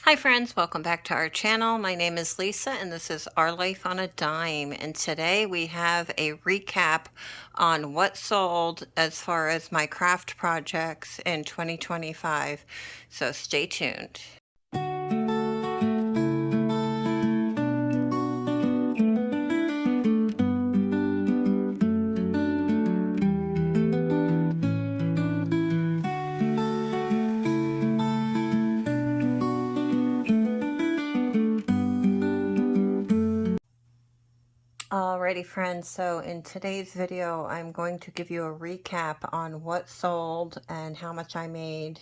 Hi friends, welcome back to our channel. My name is Lisa and this is Our Life on a Dime. And today we have a recap on what sold as far as my craft projects in 2025. So stay tuned. Alrighty friends, so in today's video I'm going to give you a recap on what sold and how much I made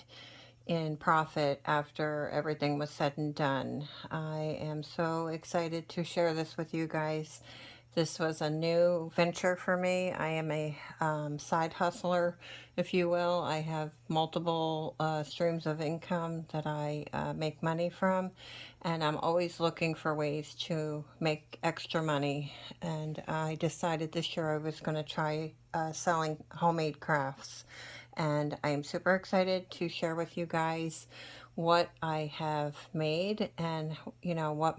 in profit after everything was said and done. I am so excited to share this with you guys. This was a new venture for me. I am a side hustler, if you will. I have multiple streams of income that I make money from, and I'm always looking for ways to make extra money. And I decided this year I was going to try selling homemade crafts. And I am super excited to share with you guys what I have made and, what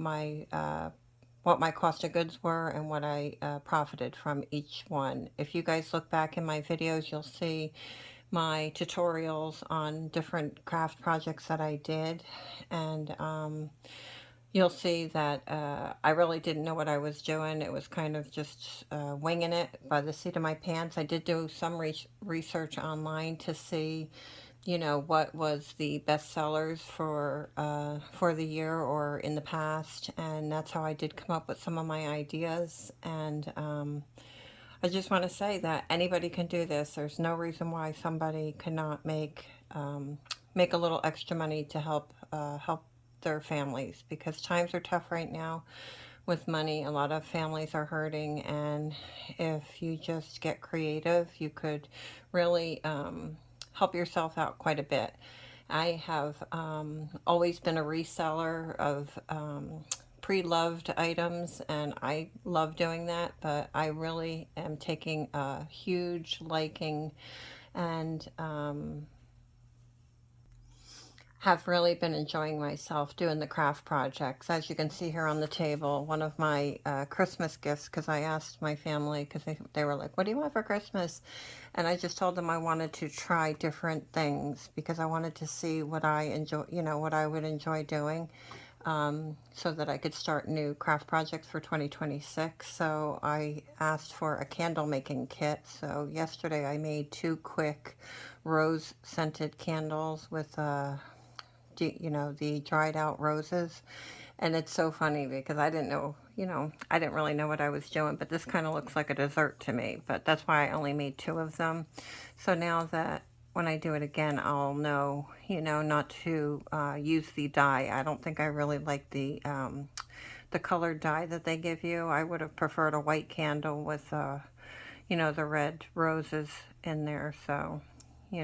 my cost of goods were and what I profited from each one. If you guys look back in my videos, you'll see my tutorials on different craft projects that I did, and you'll see that I really didn't know what I was doing. It was kind of just winging it by the seat of my pants. I did do some research online to see, what was the best sellers for the year or in the past, and that's how I did come up with some of my ideas. And I just want to say that anybody can do this. There's no reason why somebody cannot make a little extra money to help their families, because times are tough right now with money. A lot of families are hurting, and if you just get creative, you could really help yourself out quite a bit. I have always been a reseller of pre-loved items, and I love doing that, but I really am taking a huge liking and have really been enjoying myself doing the craft projects. As you can see here on the table, one of my Christmas gifts, because I asked my family, because they were like, what do you want for Christmas? And I just told them I wanted to try different things because I wanted to see what I enjoy, what I would enjoy doing, so that I could start new craft projects for 2026. So I asked for a candle making kit. So yesterday I made 2 quick rose scented candles with the dried out roses. And it's so funny because I didn't know, I didn't really know what I was doing, but this kind of looks like a dessert to me. But that's why I only made 2 of them. So now that when I do it again, I'll know, not to use the dye. I don't think I really like the colored dye that they give you. I would have preferred a white candle with, the red roses in there. So, you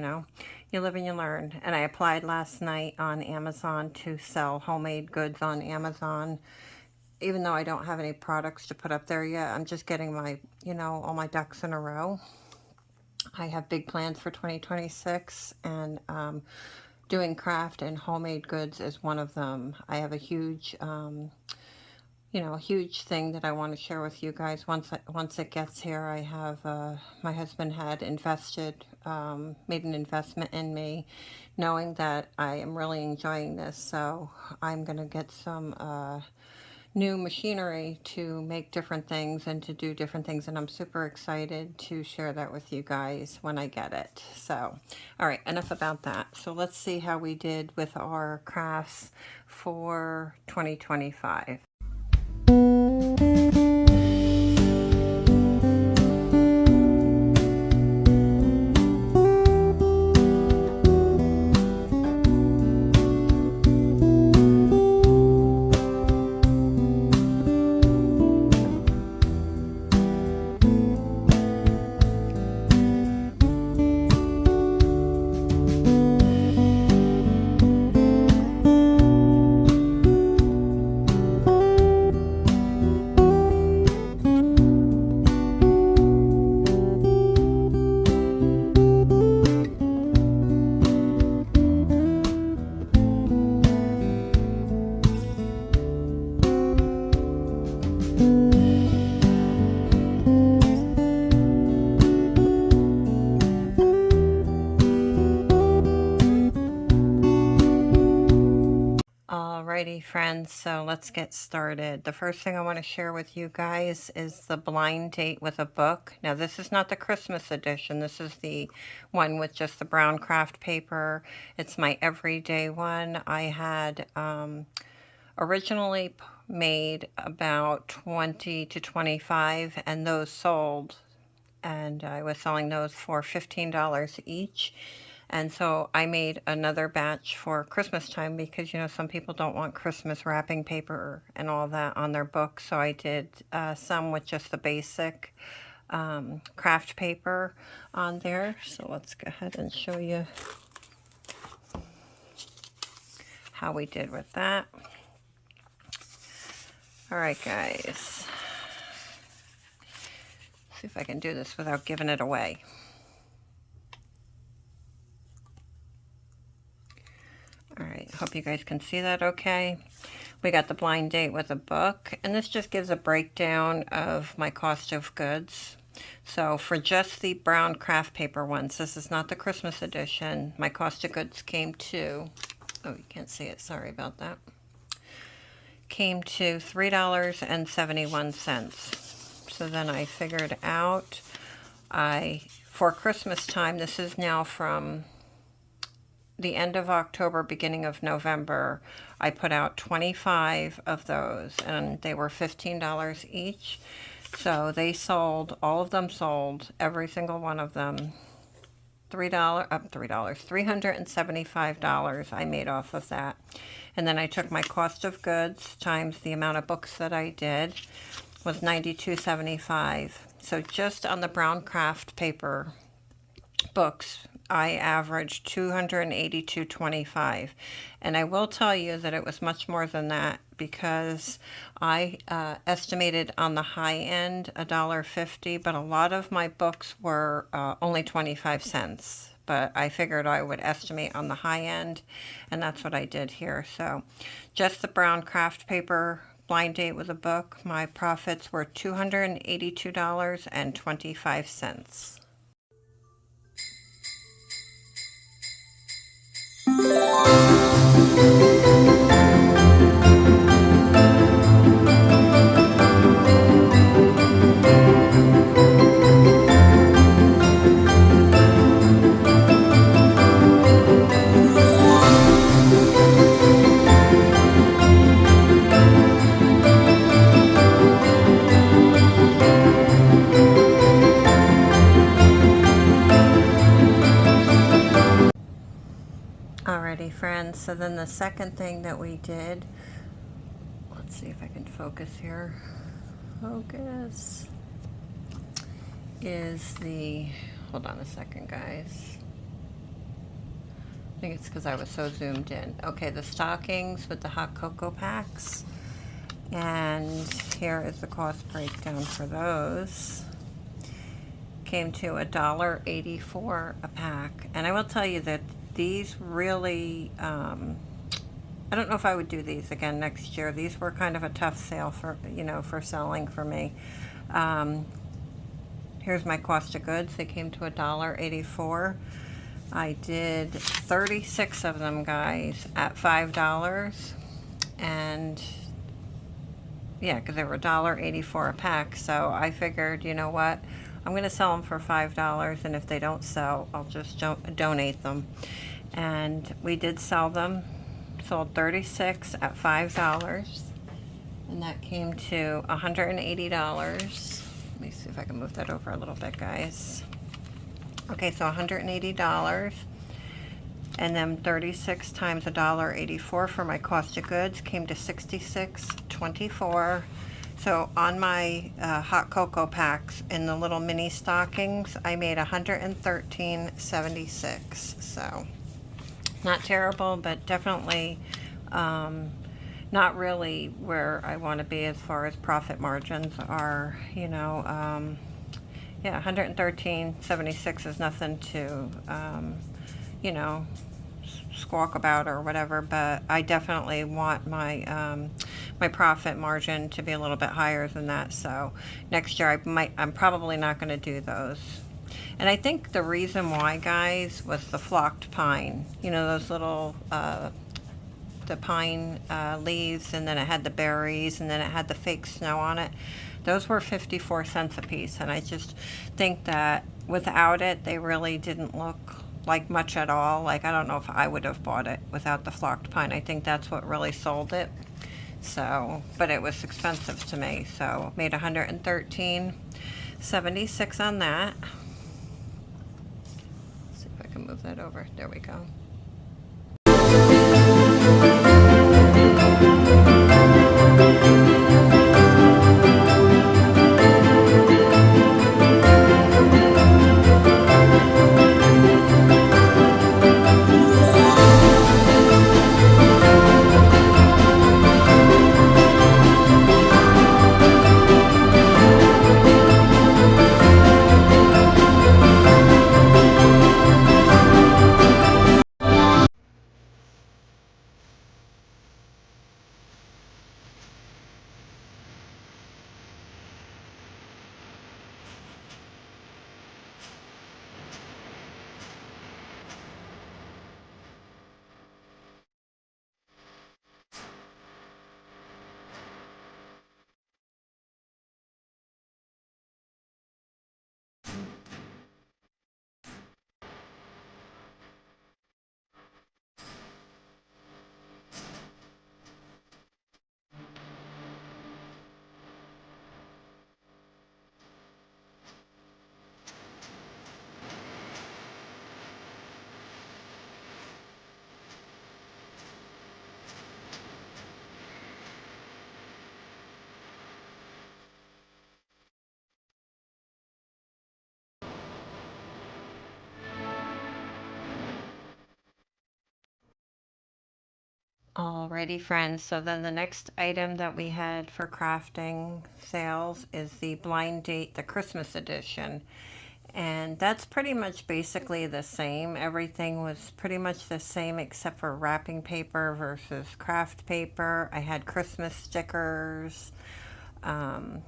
live and you learn. And I applied last night on Amazon to sell homemade goods on Amazon. Even though I don't have any products to put up there yet, I'm just getting my, all my ducks in a row. I have big plans for 2026, and doing craft and homemade goods is one of them. I have a huge, huge thing that I want to share with you guys. Once it gets here, I have, my husband had made an investment in me, knowing that I am really enjoying this. So I'm going to get some new machinery to make different things and to do different things, and I'm super excited to share that with you guys when I get it. So, all right, enough about that. So let's see how we did with our crafts for 2025. Alrighty friends, so let's get started. The first thing I want to share with you guys is the blind date with a book. Now this is not the Christmas edition, this is the one with just the brown craft paper. It's my everyday one. I had originally made about 20 to 25 and those sold, and I was selling those for $15 each. And so I made another batch for Christmas time because, you know, some people don't want Christmas wrapping paper and all that on their books. So I did some with just the basic craft paper on there. So let's go ahead and show you how we did with that. All right, guys. See if I can do this without giving it away. All right, hope you guys can see that okay. We got the blind date with a book, and this just gives a breakdown of my cost of goods. So for just the brown craft paper ones, this is not the Christmas edition, my cost of goods came to, oh, you can't see it, sorry about that, came to $3.71. So then I figured out, for Christmas time, this is now from the end of October, beginning of November, I put out 25 of those, and they were $15 each. So they sold, all of them sold, every single one of them, $375 I made off of that. And then I took my cost of goods times the amount of books that I did, was $92.75. So just on the brown craft paper books, I averaged $282.25, and I will tell you that it was much more than that because I estimated on the high end $1.50, but a lot of my books were only 25 cents. But I figured I would estimate on the high end, and that's what I did here. So just the brown craft paper blind date with a book, my profits were $282.25. Alrighty friends, so then the second thing that we did, let's see if I can focus here, focus, is the, hold on a second guys, I think it's because I was so zoomed in. Okay, the stockings with the hot cocoa packs, and here is the cost breakdown for those. Came to $1.84 a pack, and I will tell you that these really, I don't know if I would do these again next year. These were kind of a tough sale for, you know, for selling for me. Here's my cost of goods. They came to $1.84. I did 36 of them, guys, at $5. And yeah, because they were $1.84 a pack. So I figured, you know what? I'm going to sell them for $5, and if they don't sell, I'll just donate them. And we did sell them. Sold 36 at $5, and that came to $180. Let me see if I can move that over a little bit, guys. Okay, so $180, and then 36 times $1.84 for my cost of goods came to $66.24. So on my hot cocoa packs in the little mini stockings, I made $113.76. So not terrible, but definitely not really where I want to be as far as profit margins are. You know, yeah, $113.76 is nothing to, you know, squawk about or whatever, but I definitely want my my profit margin to be a little bit higher than that. So next year I'm probably not going to do those. And I think the reason why, guys, was the flocked pine. You know, those little the the pine leaves, and then it had the berries, and then it had the fake snow on it. Those were 54 cents a piece, and I just think that without it, they really didn't look like much at all. Like, I don't know if I would have bought it without the flocked pine. I think that's what really sold it. So, but it was expensive to me, so made 113.76 on that. Let's see if I can move that over. There we go. Alrighty, friends. So then the next item that we had for crafting sales is the blind date, the Christmas edition. And that's pretty much basically the same. Everything was pretty much the same except for wrapping paper versus craft paper. I had Christmas stickers. Um,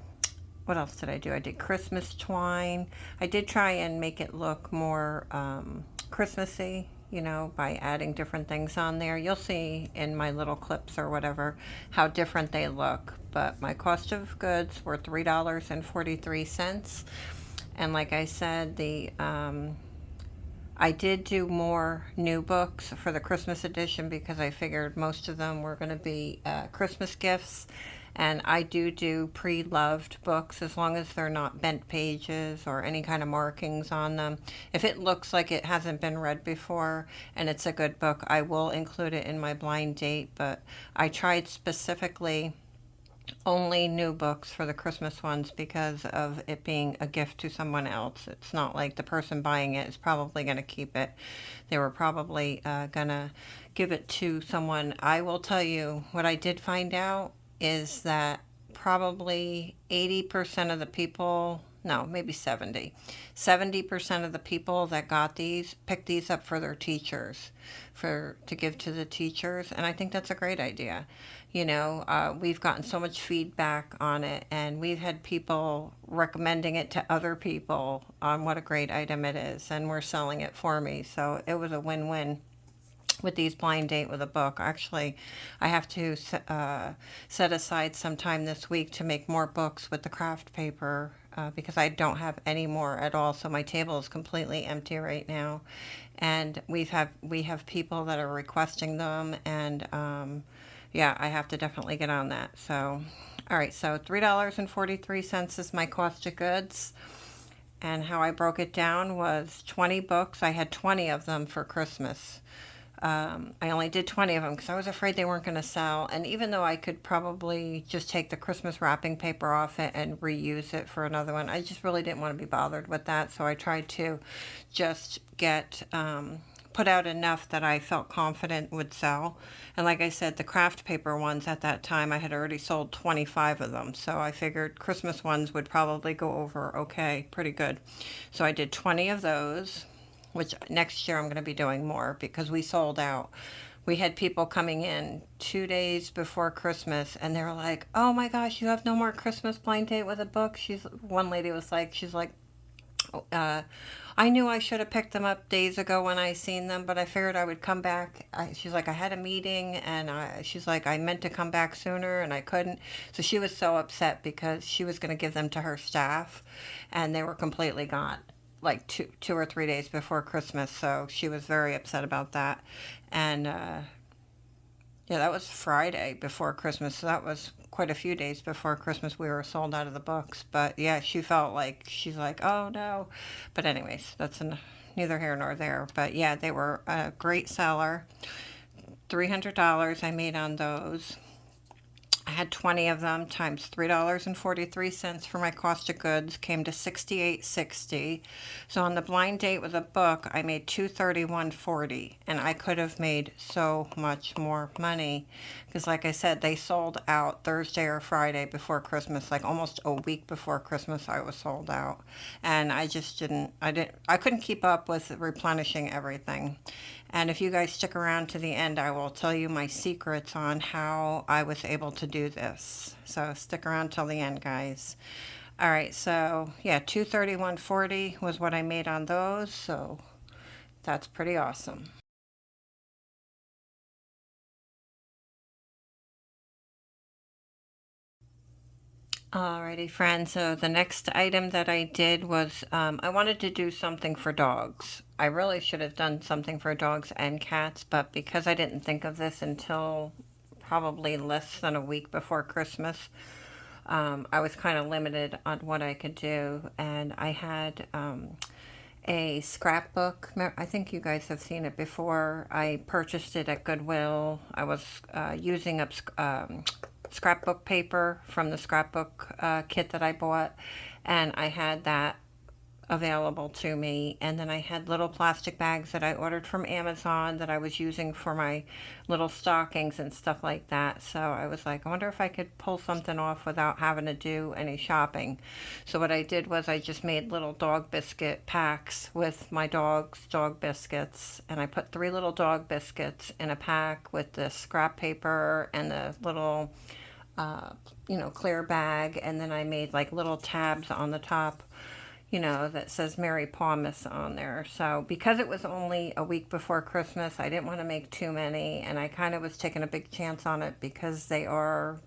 what else did I do? I did Christmas twine. I did try and make it look more Christmassy, you know, by adding different things on there. You'll see in my little clips or whatever how different they look. But my cost of goods were $3.43. And like I said, I did do more new books for the Christmas edition because I figured most of them were going to be Christmas gifts. And I do pre-loved books as long as they're not bent pages or any kind of markings on them. If it looks like it hasn't been read before and it's a good book, I will include it in my blind date. But I tried specifically only new books for the Christmas ones because of it being a gift to someone else. It's not like the person buying it is probably going to keep it. They were probably going to give it to someone. I will tell you what I did find out is that probably 80% of the people, no, maybe 70% of the people that got these picked these up for their teachers, to give to the teachers. And I think that's a great idea. You know, we've gotten so much feedback on it, and we've had people recommending it to other people on what a great item it is, and we're selling it for me. So it was a win-win with these blind date with a book. Actually, I have to set aside some time this week to make more books with the craft paper because I don't have any more at all. So my table is completely empty right now, and we have people that are requesting them, and yeah, I have to definitely get on that. So, all right, so $3.43 is my cost of goods. And how I broke it down was 20 books. I had 20 of them for Christmas. I only did 20 of them because I was afraid they weren't going to sell. And even though I could probably just take the Christmas wrapping paper off it and reuse it for another one, I just really didn't want to be bothered with that. So I tried to just get put out enough that I felt confident would sell. And like I said, the craft paper ones at that time, I had already sold 25 of them. So I figured Christmas ones would probably go over okay, pretty good. So I did 20 of those, which next year I'm going to be doing more because we sold out. We had people coming in 2 days before Christmas, and they were like, "Oh my gosh, you have no more Christmas blind date with a book?" One lady was like, she's like, I knew I should have picked them up days ago when I seen them, but I figured I would come back. She's like, I had a meeting, and she's like, I meant to come back sooner, and I couldn't. So she was so upset because she was going to give them to her staff, and they were completely gone, like two or 3 days before Christmas. So she was very upset about that, and yeah, that was Friday before Christmas. So that was quite a few days before Christmas. We were sold out of the books. But yeah, she felt like, she's like, oh no. But, anyways, that's neither here nor there. But yeah, they were a great seller. $300 I made on those. I had 20 of them times $3.43 for my cost of goods came to $68.60. So on the blind date with a book, I made $231.40, and I could have made so much more money because, like I said, they sold out Thursday or Friday before Christmas, like almost a week before Christmas. I was sold out, and I just I couldn't keep up with replenishing everything. And if you guys stick around to the end, I will tell you my secrets on how I was able to do this. So stick around till the end, guys. All right, so yeah, 231.40 was what I made on those. So that's pretty awesome. Alrighty, friends. So the next item that I did was I wanted to do something for dogs. I really should have done something for dogs and cats, but because I didn't think of this until probably less than a week before Christmas, I was kind of limited on what I could do. And I had a scrapbook. I think you guys have seen it before. I purchased it at Goodwill. I was using up scrapbook paper from the scrapbook kit that I bought, and I had that available to me. And then I had little plastic bags that I ordered from Amazon that I was using for my little stockings and stuff like that. So I was like, I wonder if I could pull something off without having to do any shopping. So what I did was I just made little dog biscuit packs with my dog's dog biscuits, and I put 3 little dog biscuits in a pack with the scrap paper and the little clear bag, and then I made like little tabs on the top, that says Merry Pawmas on there. So because it was only a week before Christmas, I didn't want to make too many, and I kind of was taking a big chance on it because they are,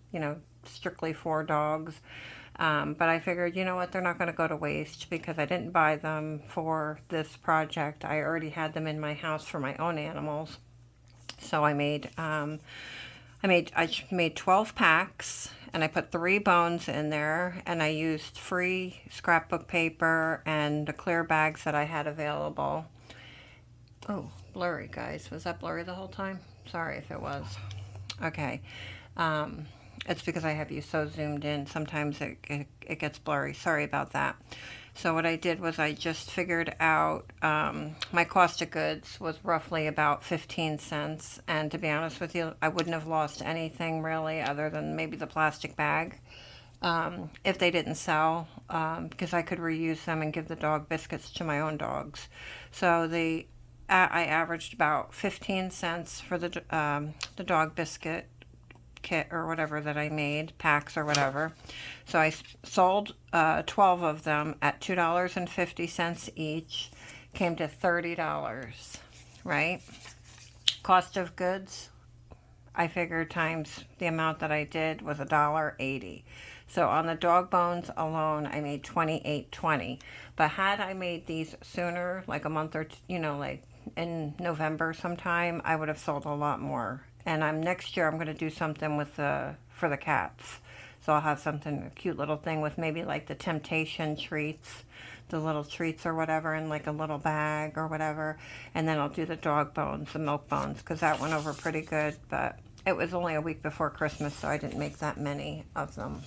strictly for dogs. But I figured, you know what, they're not going to go to waste because I didn't buy them for this project. I already had them in my house for my own animals. So I made 12 packs, and I put 3 bones in there, and I used free scrapbook paper and the clear bags that I had available. Oh, blurry, guys. Was that blurry the whole time? Sorry if it was. Okay. It's because I have you so zoomed in. Sometimes it gets blurry. Sorry about that. So what I did was I just figured out my cost of goods was roughly about 15 cents. And to be honest with you, I wouldn't have lost anything really other than maybe the plastic bag if they didn't sell, because I could reuse them and give the dog biscuits to my own dogs. So I averaged about 15 cents for the dog biscuit kit or whatever that I made, packs or whatever. So I sold 12 of them at $2.50 each. Came to $30, right? Cost of goods, I figured times the amount that I did was $1.80. So on the dog bones alone, I made $28.20. But had I made these sooner, like a month or like in November sometime, I would have sold a lot more. And next year I'm going to do something with for the cats. So I'll have something, a cute little thing with maybe like the temptation treats, the little treats or whatever in like a little bag or whatever. And then I'll do the dog bones, the milk bones, because that went over pretty good. But it was only a week before Christmas, so I didn't make that many of them.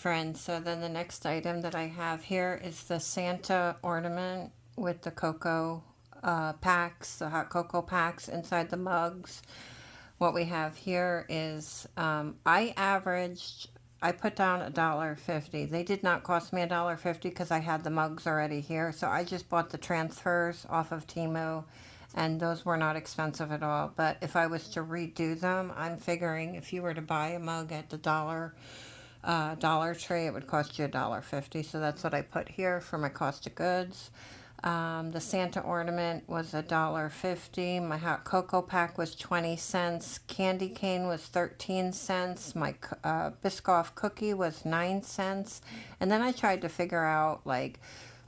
friends, so then the next item that I have here is the Santa ornament with the cocoa packs, the hot cocoa packs inside the mugs. What we have here is I put down $1.50. They did not cost me $1.50 because I had the mugs already here. So I just bought the transfers off of Temu, and those were not expensive at all. But if I was to redo them, I'm figuring if you were to buy a mug at the Dollar Tree, it would cost you $1.50. So that's what I put here for my cost of goods. The Santa ornament was $1.50. My hot cocoa pack was 20 cents. Candy cane was 13 cents. My Biscoff cookie was 9 cents. And then I tried to figure out like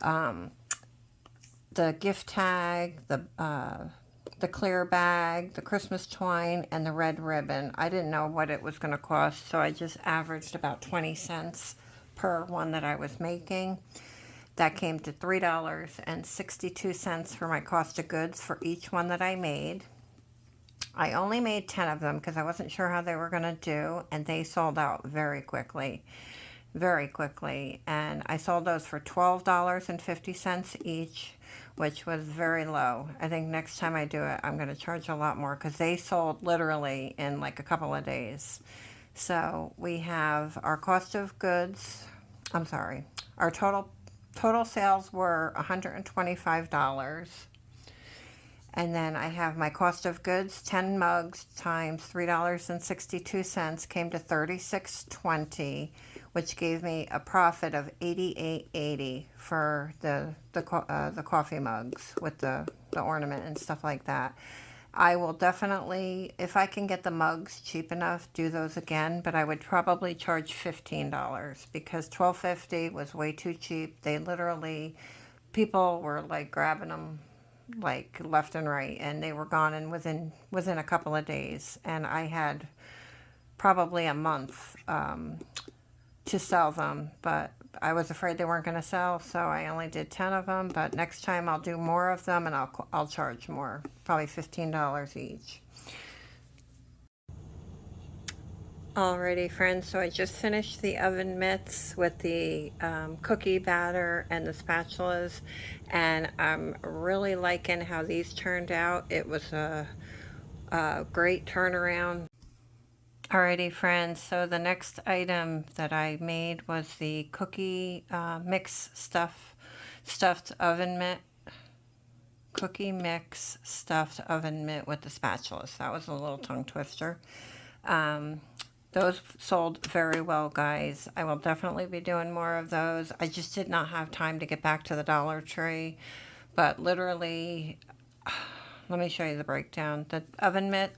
the gift tag, the clear bag, the Christmas twine, and the red ribbon. I didn't know what it was going to cost, so I just averaged about 20 cents per one that I was making. That came to $3.62 for my cost of goods for each one that I made. I only made 10 of them because I wasn't sure how they were going to do, and they sold out very quickly. Very quickly. And I sold those for $12.50 each, which was very low. I think next time I do it, I'm going to charge a lot more because they sold literally in like a couple of days. So we have our cost of goods, our total sales were $125. And then I have my cost of goods, 10 mugs times $3.62 came to $36.20, which gave me a profit of $88.80 for the coffee mugs with the ornament and stuff like that. I will definitely, if I can get the mugs cheap enough, do those again, but I would probably charge $15 because $12.50 was way too cheap. They literally, people were like grabbing them like left and right, and they were gone and within a couple of days, and I had probably a month to sell them, but I was afraid they weren't going to sell, so I only did 10 of them. But next time I'll do more of them, and I'll charge more, probably $15 each. Alrighty, friends, so I just finished the oven mitts with the cookie batter and the spatulas, and I'm really liking how these turned out. It was a great turnaround. Alrighty, friends, so the next item that I made was the cookie mix stuffed oven mitt. Cookie mix stuffed oven mitt with the spatulas. That was a little tongue twister. Those sold very well, guys. I will definitely be doing more of those. I just did not have time to get back to the Dollar Tree, but literally, let me show you the breakdown. The oven mitt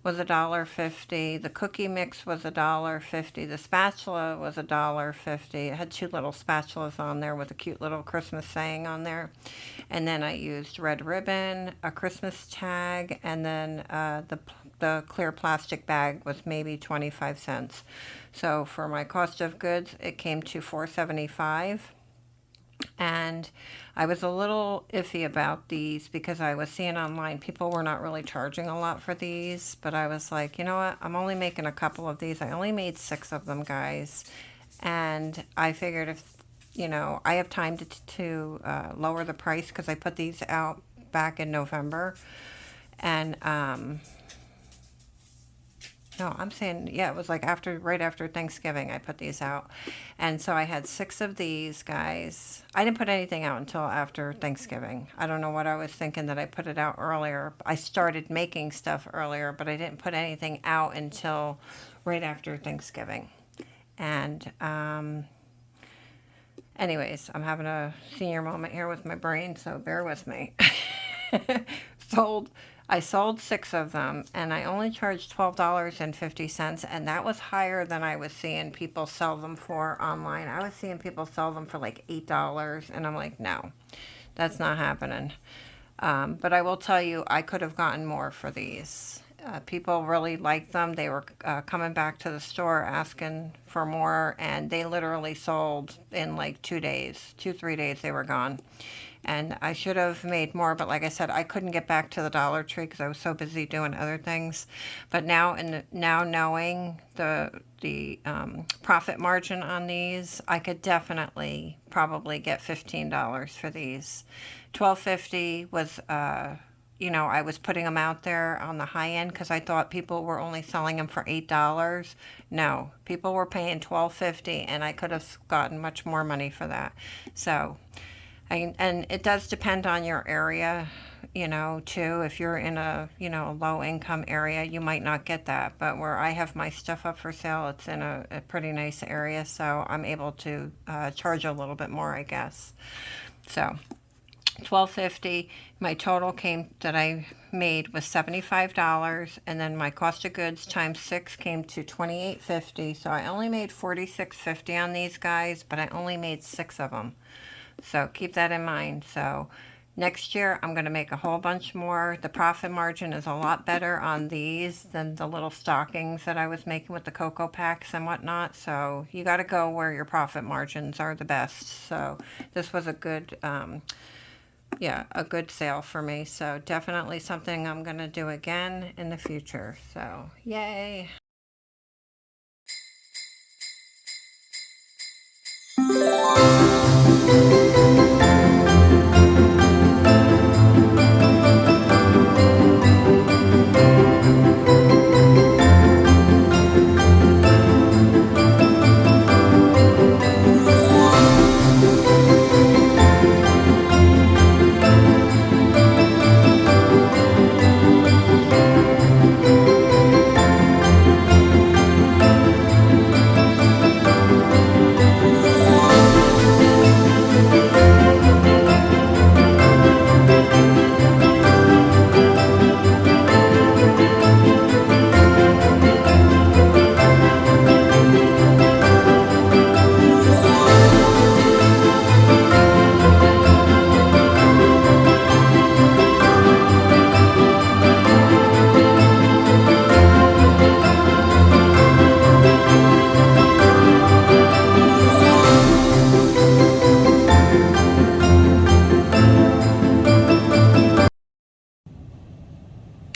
was $1.50. The cookie mix was $1.50. The spatula was $1.50. It had two little spatulas on there with a cute little Christmas saying on there. And then I used red ribbon, a Christmas tag, and then the clear plastic bag was maybe 25 cents. So for my cost of goods, it came to $4.75. And I was a little iffy about these because I was seeing online people were not really charging a lot for these, but I was like, you know what, I'm only making a couple of these. I only made 6 of them, guys, and I figured if I have time to lower the price because I put these out back in November, and no, I'm saying, yeah, it was like right after Thanksgiving I put these out. And so I had 6 of these, guys. I didn't put anything out until after Thanksgiving. I don't know what I was thinking that I put it out earlier. I started making stuff earlier, but I didn't put anything out until right after Thanksgiving. And anyways, I'm having a senior moment here with my brain, so bear with me. I sold 6 of them, and I only charged $12.50, and that was higher than I was seeing people sell them for online. I was seeing people sell them for like $8, and I'm like, no, that's not happening. But I will tell you, I could have gotten more for these. People really liked them. They were coming back to the store asking for more, and they literally sold in like 2 days, 2-3 days, they were gone. And I should have made more, but like I said, I couldn't get back to the Dollar Tree because I was so busy doing other things. But now knowing the profit margin on these, I could definitely probably get $15 for these. 12.50 was I was putting them out there on the high end because I thought people were only selling them for $8. No, people were paying 12.50, and I could have gotten much more money for that. So, and it does depend on your area, too. If you're in a low income area, you might not get that. But where I have my stuff up for sale, it's in a pretty nice area, so I'm able to charge a little bit more, I guess. So 12.50. My total came that I made was $75, and then my cost of goods times 6 came to $28.50. So I only made $46.50 on these guys, but I only made 6 of them. So keep that in mind. So next year I'm going to make a whole bunch more. The profit margin is a lot better on these than the little stockings that I was making with the cocoa packs and whatnot. So you got to go where your profit margins are the best. So this was a good a good sale for me. So definitely something I'm going to do again in the future. So yay.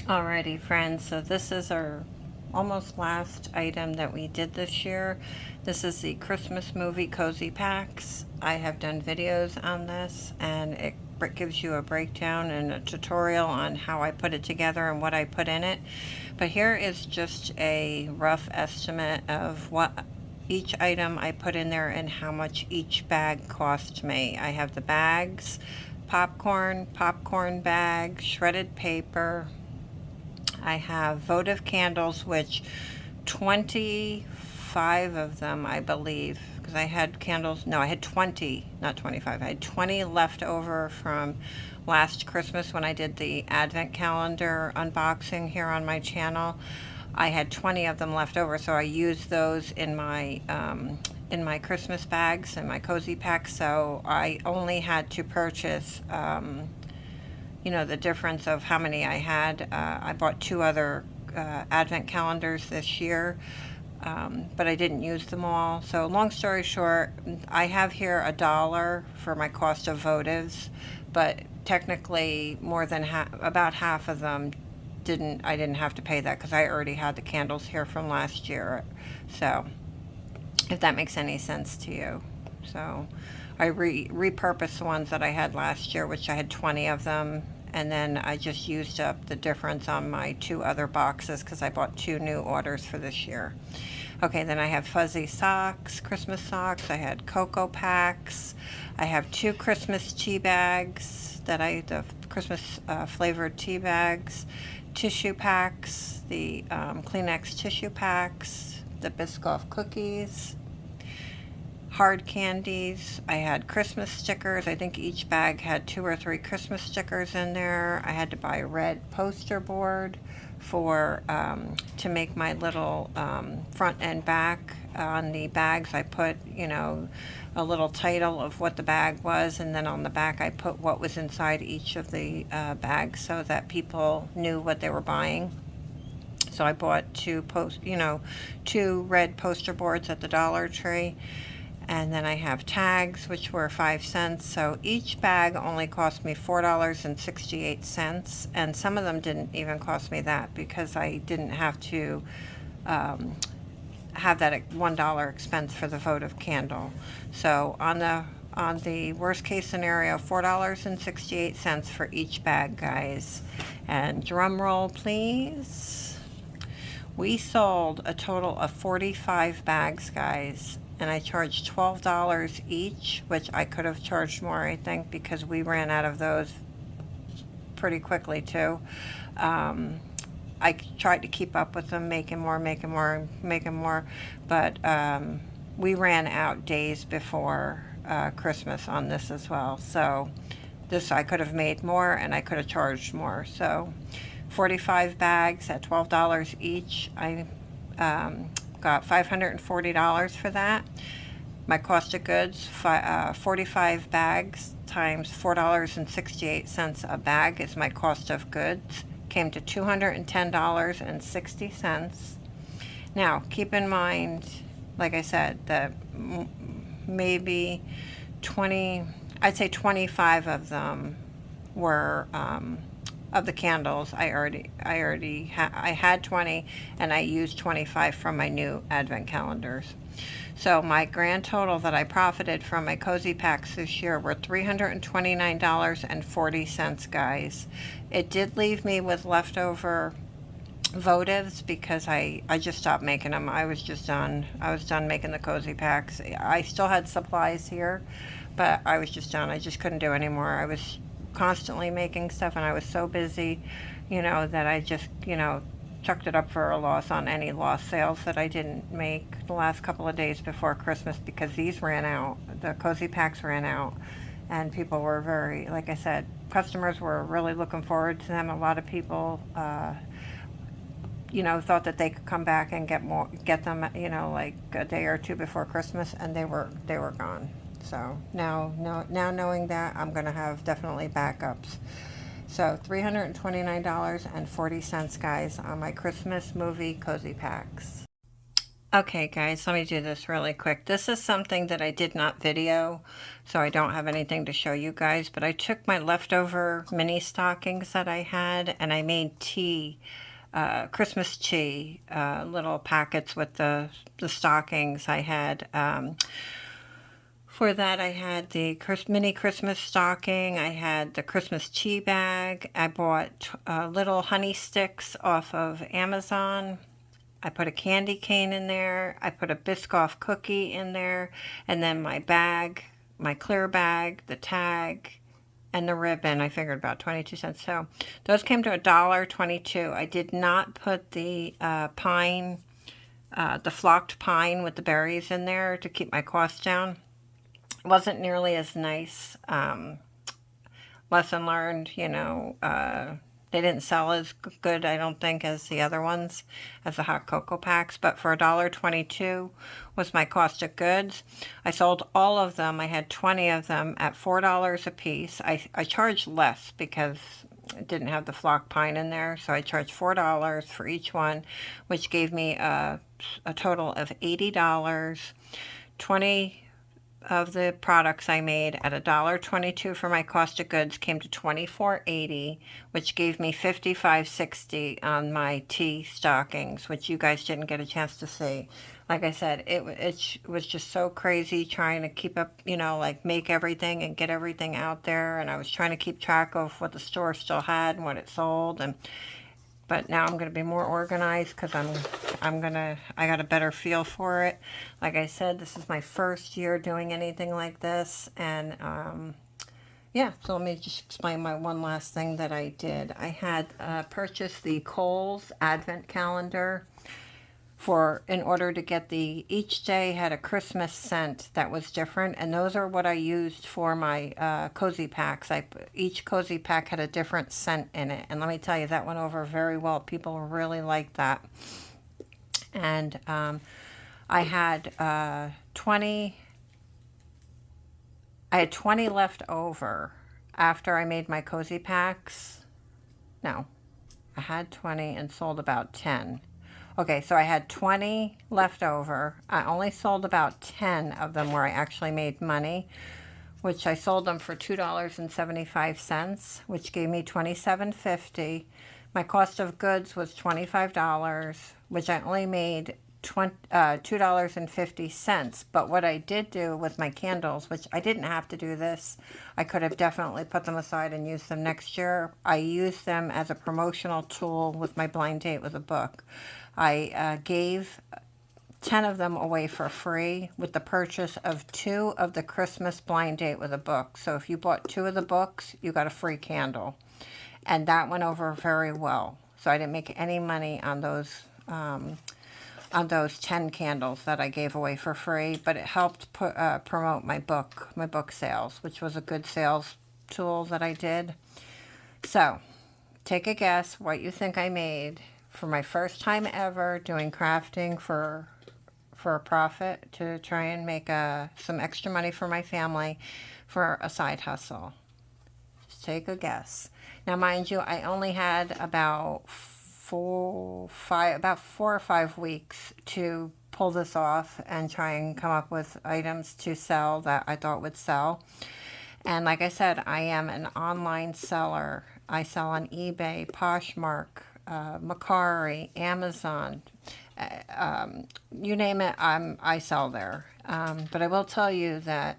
Alrighty, friends, so this is our almost last item that we did this year. This is the Christmas movie cozy packs. I have done videos on this, and it gives you a breakdown and a tutorial on how I put it together and what I put in it. But here is just a rough estimate of what each item I put in there and how much each bag cost me. I have the bags, popcorn bag, shredded paper. I have votive candles, which 25 of them, I believe, because I had candles, no, I had 20, not 25, I had 20 left over from last Christmas when I did the Advent calendar unboxing here on my channel. I had 20 of them left over, so I used those in my Christmas bags and my cozy packs, so I only had to purchase the difference of how many I had. I bought 2 other Advent calendars this year, but I didn't use them all. So long story short, I have here $1 for my cost of votives, but technically more than about half of them I didn't have to pay that because I already had the candles here from last year. So if that makes any sense to you. So I repurposed the ones that I had last year, which I had 20 of them, and then I just used up the difference on my 2 other boxes because I bought 2 new orders for this year. Okay, then I have fuzzy socks, Christmas socks. I had cocoa packs. I have 2 Christmas tea bags the Christmas flavored tea bags, tissue packs, the Kleenex tissue packs, the Biscoff cookies, hard candies. I had Christmas stickers. I think each bag had 2 or 3 Christmas stickers in there. I had to buy a red poster board for to make my little front and back on the bags. I put a little title of what the bag was, and then on the back I put what was inside each of the bags so that people knew what they were buying. So I bought 2 red poster boards at the Dollar Tree. And then I have tags, which were 5 cents. So each bag only cost me $4.68. And some of them didn't even cost me that because I didn't have to have that $1 expense for the votive candle. So on the worst case scenario, $4.68 for each bag, guys. And drum roll, please. We sold a total of 45 bags, guys, and I charged $12 each, which I could have charged more, I think, because we ran out of those pretty quickly too. I tried to keep up with them, making more, but we ran out days before Christmas on this as well. So this, I could have made more and I could have charged more. So 45 bags at $12 each. I got $540 for that. My cost of goods, 45 bags times $4.68 a bag is my cost of goods. Came to $210.60. Now, keep in mind, like I said, that maybe 20, I'd say 25 of them were of the candles. I had 20, and I used 25 from my new advent calendars. So my grand total that I profited from my cozy packs this year were $329.40, guys. It did leave me with leftover votives because I just stopped making them. I was done making the cozy packs. I still had supplies here, but I was just done. I just couldn't do anymore. I was constantly making stuff and I was so busy, that I just, chucked it up for a loss on any lost sales that I didn't make the last couple of days before Christmas, because these ran out. The cozy packs ran out, and people were very, like I said, customers were really looking forward to them. A lot of people, thought that they could come back and get them, like a day or two before Christmas, and they were gone. So now knowing that, I'm going to have definitely backups. So $329.40, guys, on my Christmas movie cozy packs. Okay, guys, let me do this really quick. This is something that I did not video, so I don't have anything to show you guys, but I took my leftover mini stockings that I had, and I made tea, Christmas tea, little packets with the stockings I had. For that, I had the mini Christmas stocking. I had the Christmas tea bag. I bought little honey sticks off of Amazon. I put a candy cane in there. I put a Biscoff cookie in there. And then my bag, my clear bag, the tag, and the ribbon, I figured about 22 cents. So those came to $1.22. I did not put the pine, the flocked pine with the berries in there to keep my costs down. Wasn't nearly as nice. Lesson learned, they didn't sell as good, I don't think, as the other ones, as the hot cocoa packs, but for $1.22 was my cost of goods. I sold all of them. I had 20 of them at $4 a piece. I charged less because it didn't have the flock pine in there, so I charged $4 for each one, which gave me a total of $80. 20 of the products I made at $1.22 for my cost of goods came to $24.80, which gave me $55.60 on my tea stockings, which you guys didn't get a chance to see. Like I said, it was just so crazy trying to keep up, like make everything and get everything out there, and I was trying to keep track of what the store still had and what it sold, but now I'm going to be more organized because I got a better feel for it. Like I said, this is my first year doing anything like this. And yeah, so let me just explain my one last thing that I did. I had purchased the Kohl's Advent Calendar in order to get each day had a Christmas scent that was different, and those are what I used for my cozy packs. Each cozy pack had a different scent in it, and let me tell you, that went over very well. People really liked that. And I had 20 left over after I made my cozy packs. No, I had 20 and sold about 10. Okay, so I had 20 left over. I only sold about 10 of them where I actually made money, which I sold them for $2.75, which gave me $27.50. My cost of goods was $25, which I only made $2.50. But what I did do with my candles, which I didn't have to do this, I could have definitely put them aside and used them next year. I used them as a promotional tool with my blind date with a book. I gave 10 of them away for free with the purchase of 2 of the Christmas blind date with a book. So if you bought 2 of the books, you got a free candle. And that went over very well. So I didn't make any money on those 10 candles that I gave away for free, but it helped promote my book sales, which was a good sales tool that I did. So take a guess what you think I made for my first time ever doing crafting for a profit, to try and make some extra money for my family for a side hustle. Just take a guess. Now, mind you, I only had about 4 or 5 weeks to pull this off and try and come up with items to sell that I thought would sell. And like I said, I am an online seller. I sell on eBay, Poshmark, Mercari, Amazon, you name it, I sell there. But I will tell you that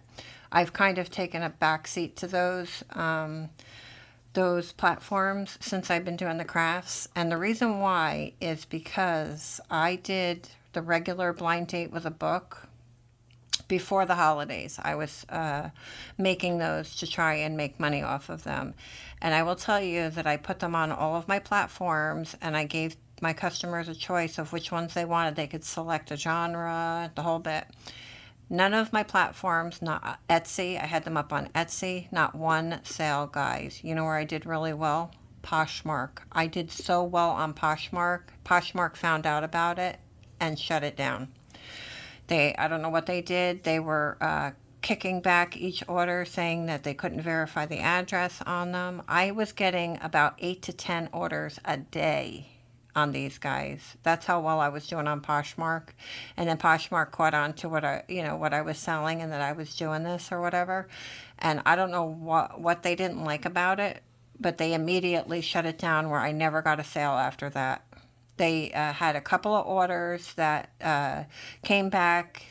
I've kind of taken a backseat to those platforms since I've been doing the crafts. And the reason why is because I did the regular blind date with a book before the holidays. I was making those to try and make money off of them. And I will tell you that I put them on all of my platforms, and I gave my customers a choice of which ones they wanted. They could select a genre, the whole bit. None of my platforms, not Etsy, I had them up on Etsy, not one sale, guys. You know where I did really well? Poshmark. I did so well on Poshmark. Poshmark found out about it and shut it down. I don't know what they did. They were kicking back each order, saying that they couldn't verify the address on them. I was getting about 8 to 10 orders a day on these guys. That's how well I was doing on Poshmark. And then Poshmark caught on to what I was selling, and that I was doing this or whatever. And I don't know what they didn't like about it, but they immediately shut it down, where I never got a sale after that. They had a couple of orders that came back,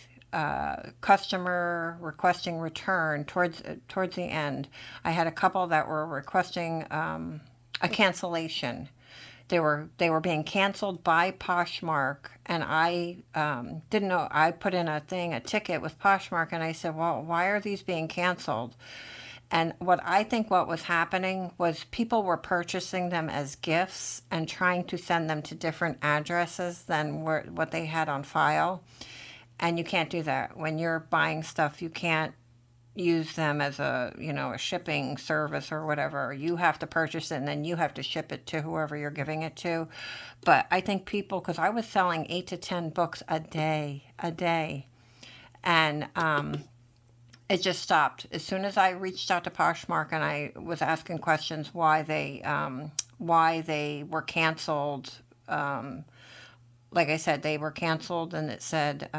customer requesting return towards the end. I had a couple that were requesting a cancellation. They were being canceled by Poshmark, and I didn't know. I put in a ticket with Poshmark, and I said, well, why are these being canceled? And what was happening was people were purchasing them as gifts and trying to send them to different addresses than what they had on file. And you can't do that. When you're buying stuff, you can't use them as a shipping service or whatever. You have to purchase it, and then you have to ship it to whoever you're giving it to. But I think people, because I was selling 8 to 10 books a day, and it just stopped. As soon as I reached out to Poshmark and I was asking questions why they were canceled, like I said, they were canceled, and it said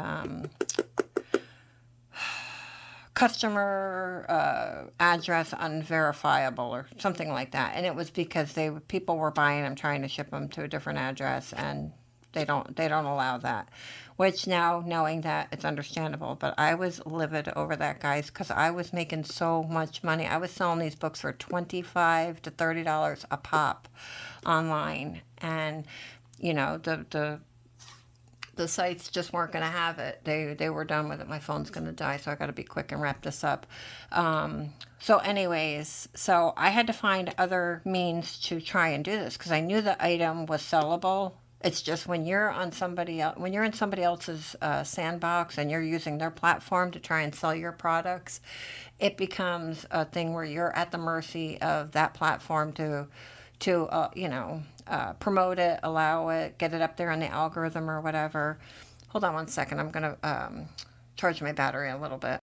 customer address unverifiable or something like that. And it was because people were buying them, trying to ship them to a different address, and they don't allow that. Which now, knowing that, it's understandable. But I was livid over that, guys, because I was making so much money. I was selling these books for $25 to $30 a pop online, and the sites just weren't going to have it. They were done with it. My phone's going to die, so I got to be quick and wrap this up. So anyways, so I had to find other means to try and do this, because I knew the item was sellable. It's just when you're in somebody else's sandbox and you're using their platform to try and sell your products, it becomes a thing where you're at the mercy of that platform to promote it, allow it, get it up there in the algorithm or whatever. Hold on one second. I'm going to charge my battery a little bit.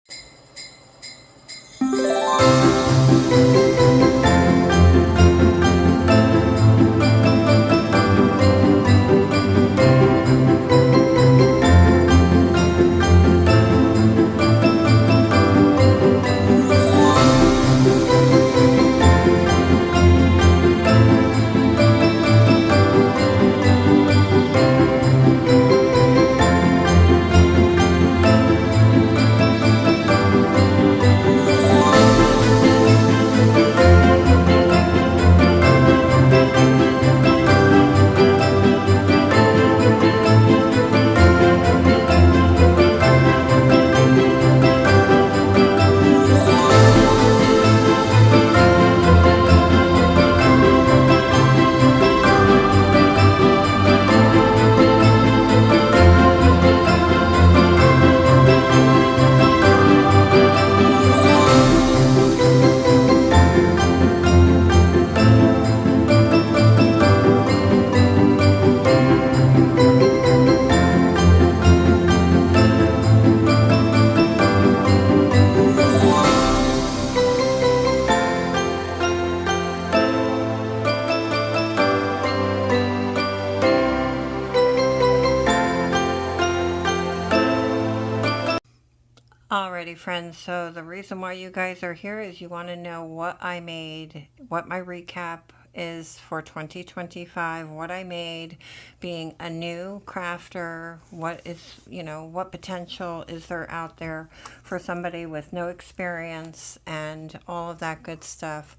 Alrighty, friends. So the reason why you guys are here is you want to know what I made, what my recap is for 2025, what I made being a new crafter, what is, what potential is there out there for somebody with no experience and all of that good stuff.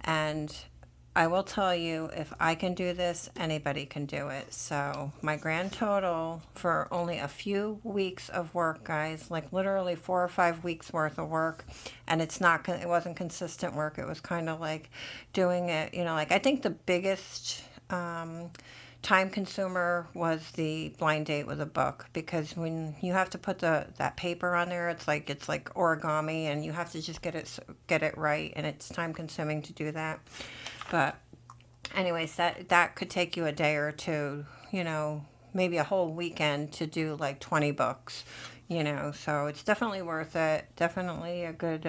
And I will tell you, if I can do this, anybody can do it. So my grand total for only a few weeks of work, guys, like literally 4 or 5 weeks worth of work, and it wasn't consistent work. It was kind of like doing it, like I think the biggest time consumer was the blind date with a book, because when you have to put that paper on there, it's like origami, and you have to just get it right, and it's time consuming to do that. But anyways, that could take you a day or two, maybe a whole weekend to do like 20 books, so it's definitely worth it. Definitely a good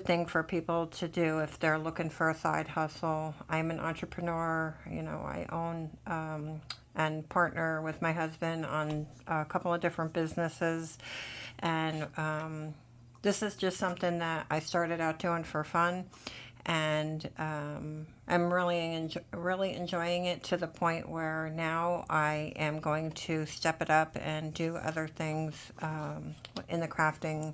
thing for people to do if they're looking for a side hustle. I'm an entrepreneur, I own and partner with my husband on a couple of different businesses, and this is just something that I started out doing for fun, and I'm really enjoying it, to the point where now I am going to step it up and do other things in the crafting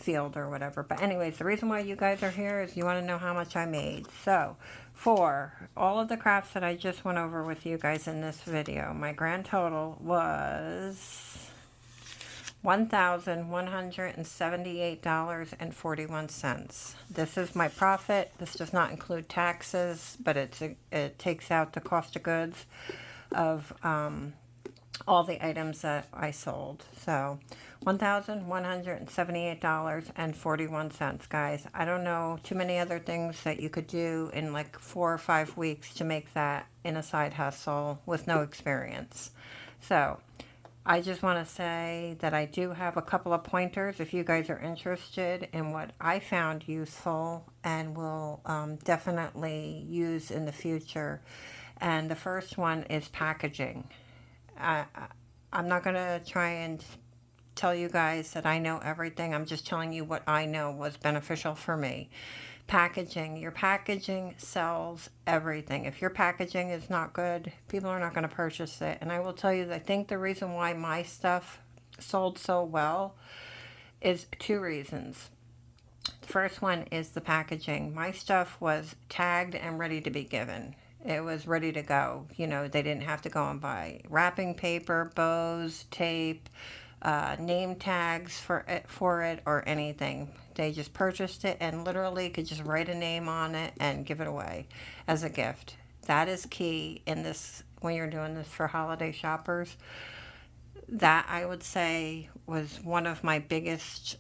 field or whatever. But anyways, the reason why you guys are here is you want to know how much I made. So for all of the crafts that I just went over with you guys in this video, my grand total was $1,178.41. This is my profit. This does not include taxes, but it takes out the cost of goods of all the items that I sold. So $1,178.41, guys. I don't know too many other things that you could do in like 4 or 5 weeks to make that in a side hustle with no experience. So I just want to say that I do have a couple of pointers if you guys are interested in what I found useful and will definitely use in the future. And the first one is packaging. I'm not going to try and tell you guys that I know everything. I'm just telling you what I know was beneficial for me. Packaging. Your packaging sells everything. If your packaging is not good, people are not going to purchase it. And I will tell you, I think the reason why my stuff sold so well is 2 reasons. The first one is the packaging. My stuff was tagged and ready to be given. It was ready to go. They didn't have to go and buy wrapping paper, bows, tape, name tags for it or anything. They just purchased it and literally could just write a name on it and give it away as a gift. That is key in this when you're doing this for holiday shoppers. That, I would say, was one of my biggest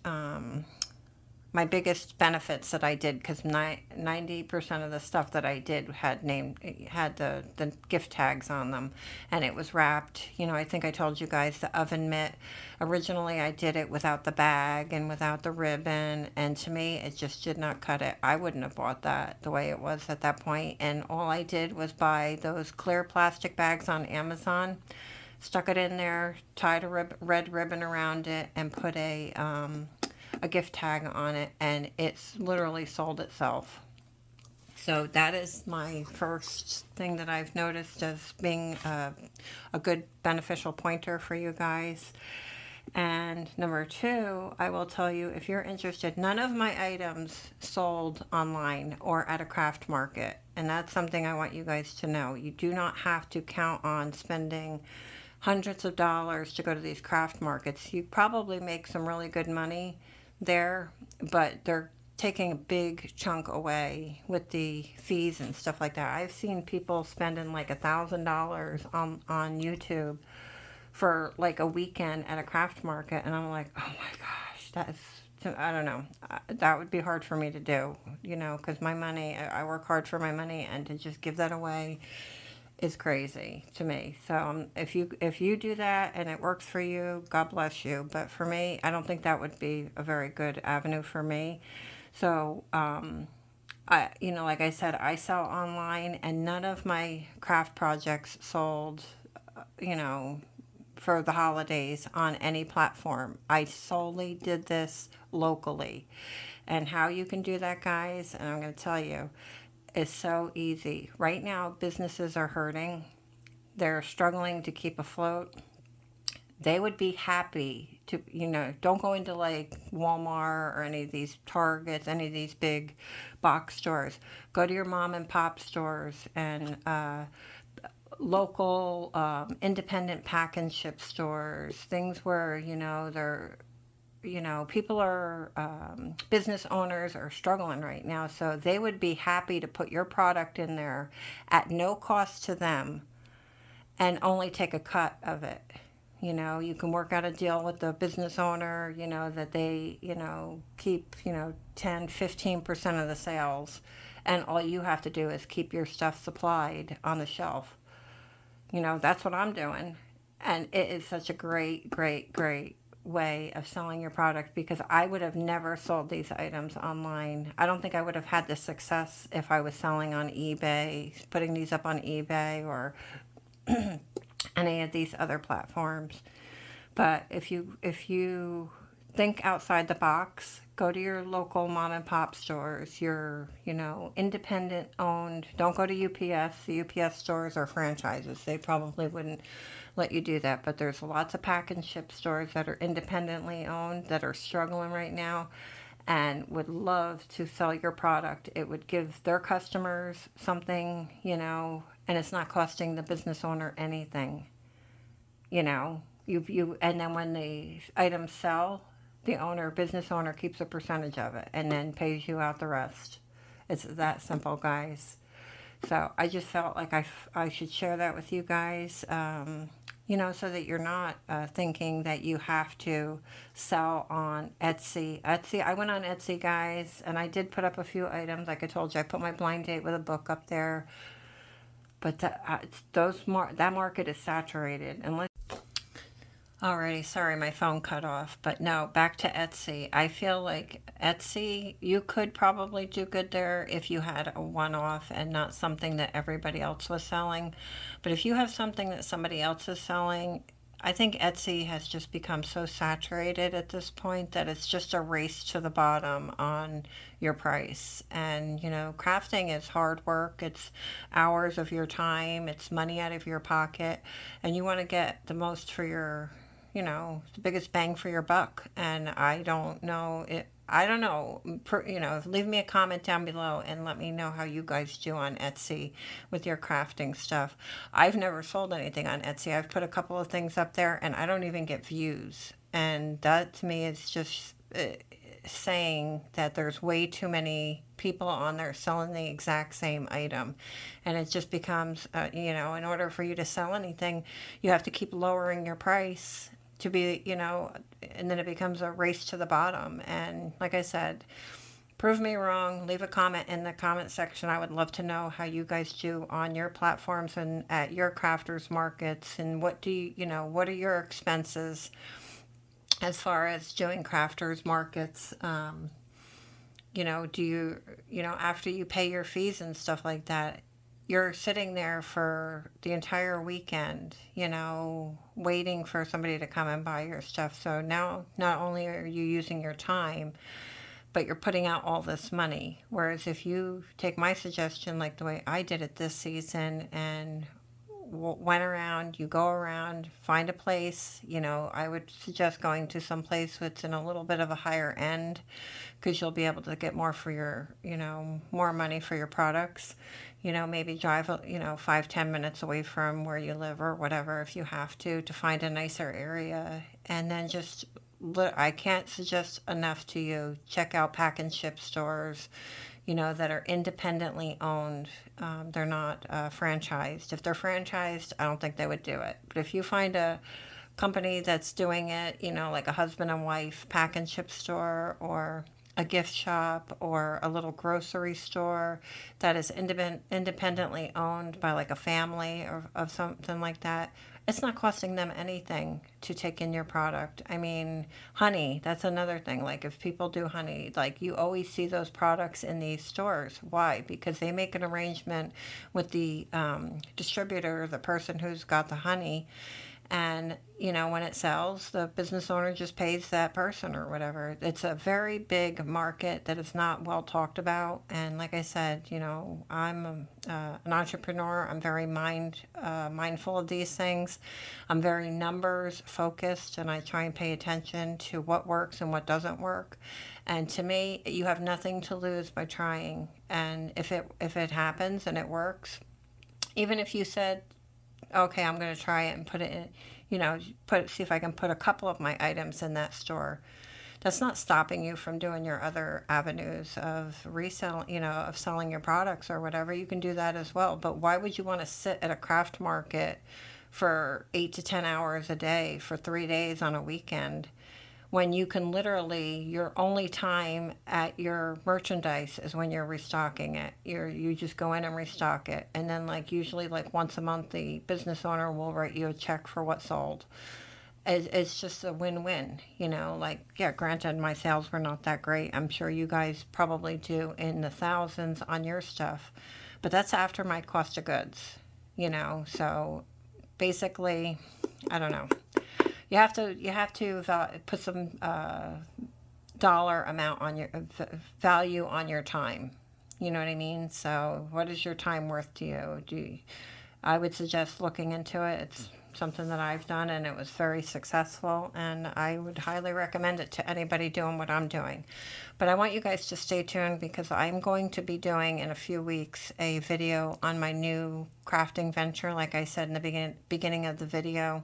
benefits that I did, because 90% of the stuff that I did had the gift tags on them, and it was wrapped. I think I told you guys the oven mitt. Originally, I did it without the bag and without the ribbon, and to me, it just did not cut it. I wouldn't have bought that the way it was at that point, and all I did was buy those clear plastic bags on Amazon, stuck it in there, tied a red ribbon around it, and put a gift tag on it, and it's literally sold itself. So that is my first thing that I've noticed as being a good beneficial pointer for you guys. And number 2, I will tell you, if you're interested, none of my items sold online or at a craft market. And that's something I want you guys to know. You do not have to count on spending hundreds of dollars to go to these craft markets. You probably make some really good money there, but they're taking a big chunk away with the fees and stuff like that. I've seen people spending like $1,000 on YouTube for like a weekend at a craft market, and I'm like, oh my gosh, I don't know, that would be hard for me to do, because my money, I work hard for my money, and to just give that away is crazy to me. So if you do that and it works for you, God bless you. But for me, I don't think that would be a very good avenue for me. So like I said, I sell online, and none of my craft projects sold, for the holidays on any platform. I solely did this locally. And how you can do that, guys, and I'm going to tell you, is so easy. Right now, businesses are hurting. They're struggling to keep afloat. They would be happy to, don't go into like Walmart or any of these Targets, any of these big box stores. Go to your mom and pop stores and local independent pack and ship stores, things where, they're, people are, business owners are struggling right now. So they would be happy to put your product in there at no cost to them and only take a cut of it. You can work out a deal with the business owner, that they, keep, 10, 15% of the sales. And all you have to do is keep your stuff supplied on the shelf. That's what I'm doing. And it is such a great, great, great way of selling your product, because I would have never sold these items online. I don't think I would have had the success if I was selling on eBay, putting these up on eBay or any of these other platforms. But if you think outside the box, go to your local mom and pop stores, your, independent owned. Don't go to UPS. The UPS stores are franchises. They probably wouldn't let you do that. But there's lots of pack and ship stores that are independently owned that are struggling right now and would love to sell your product. It would give their customers something, and it's not costing the business owner anything. And then when the items sell, the business owner keeps a percentage of it and then pays you out the rest. It's that simple, guys. So I just felt like I should share that with you guys, so that you're not thinking that you have to sell on Etsy. I went on Etsy, guys, and I did put up a few items. Like I told you, I put my blind date with a book up there. But that market is saturated. Alrighty, sorry, my phone cut off. But no, back to Etsy. I feel like Etsy, you could probably do good there if you had a one-off and not something that everybody else was selling. But if you have something that somebody else is selling, I think Etsy has just become so saturated at this point that it's just a race to the bottom on your price. And, crafting is hard work. It's hours of your time. It's money out of your pocket. And you want to get the most for your, the biggest bang for your buck. And I don't know it. I don't know, leave me a comment down below and let me know how you guys do on Etsy with your crafting stuff. I've never sold anything on Etsy. I've put a couple of things up there and I don't even get views. And that to me is just saying that there's way too many people on there selling the exact same item. And it just becomes, in order for you to sell anything, you have to keep lowering your price to be, and then it becomes a race to the bottom. And like I said, prove me wrong. Leave a comment in the comment section. I would love to know how you guys do on your platforms and at your crafters markets. And what what are your expenses as far as doing crafters markets? Do you, after you pay your fees and stuff like that, you're sitting there for the entire weekend, waiting for somebody to come and buy your stuff. So now not only are you using your time, but you're putting out all this money. Whereas if you take my suggestion, like the way I did it this season, and you go around, find a place, I would suggest going to some place that's in a little bit of a higher end, because you'll be able to get more for your, more money for your products. Maybe drive, 5-10 minutes away from where you live or whatever, if you have to find a nicer area. And then just, I can't suggest enough to you, check out pack and ship stores, that are independently owned. They're not franchised. If they're franchised, I don't think they would do it. But if you find a company that's doing it, like a husband and wife pack and ship store, or a gift shop, or a little grocery store that is independently owned by like a family or of something like that, it's not costing them anything to take in your product. I mean, honey, that's another thing. Like if people do honey, like you always see those products in these stores. Why? Because they make an arrangement with the distributor, the person who's got the honey, And, you know, when it sells, the business owner just pays that person or whatever. It's a very big market that is not well talked about. And like I said, you know, I'm an entrepreneur. I'm very mindful of these things. I'm very numbers focused, and I try and pay attention to what works and what doesn't work. And to me, you have nothing to lose by trying. And if it happens and it works, even if you said, okay, I'm going to try it and put it in, you know, see if I can put a couple of my items in that store. That's not stopping you from doing your other avenues of resell, you know, of selling your products or whatever. You can do that as well. But why would you want to sit at a craft market for 8 to 10 hours a day for 3 days on a weekend, when you can literally, your only time at your merchandise is when you're restocking it. You just go in and restock it, and then like usually like once a month the business owner will write you a check for what sold. It's just a win-win, you know. Like, yeah, granted my sales were not that great. I'm sure you guys probably do in the thousands on your stuff, but that's after my cost of goods, you know. So basically, I don't know, you have to put some dollar amount on your value on your time. You know what I mean? So, what is your time worth to you? I would suggest looking into it. It's something that I've done, and it was very successful, and I would highly recommend it to anybody doing what I'm doing. But I want you guys to stay tuned, because I'm going to be doing in a few weeks a video on my new crafting venture. Like I said in the beginning of the video,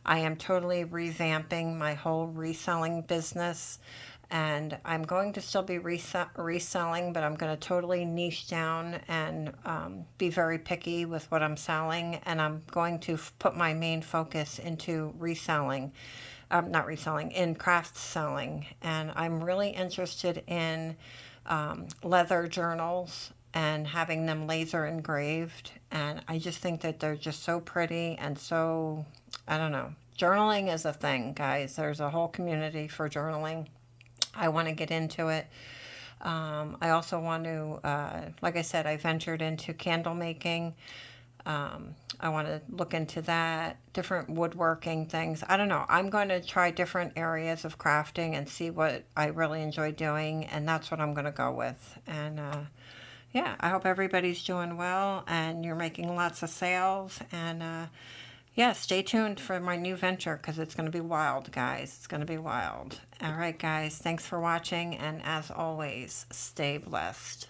I am totally revamping my whole reselling business, and I'm going to still be reselling, but I'm going to totally niche down and be very picky with what I'm selling, and I'm going to put my main focus into reselling, not reselling, in craft selling. And I'm really interested in leather journals and having them laser engraved. And I just think that they're just so pretty and so, I don't know. Journaling is a thing, guys. There's a whole community for journaling. I want to get into it. I also want to, like I said, I ventured into candle making. I want to look into that, different woodworking things. I don't know. I'm going to try different areas of crafting and see what I really enjoy doing, and that's what I'm going to go with. And yeah, I hope everybody's doing well and you're making lots of sales. And yeah, stay tuned for my new venture, because it's going to be wild, guys. It's going to be wild. All right, guys. Thanks for watching. And as always, stay blessed.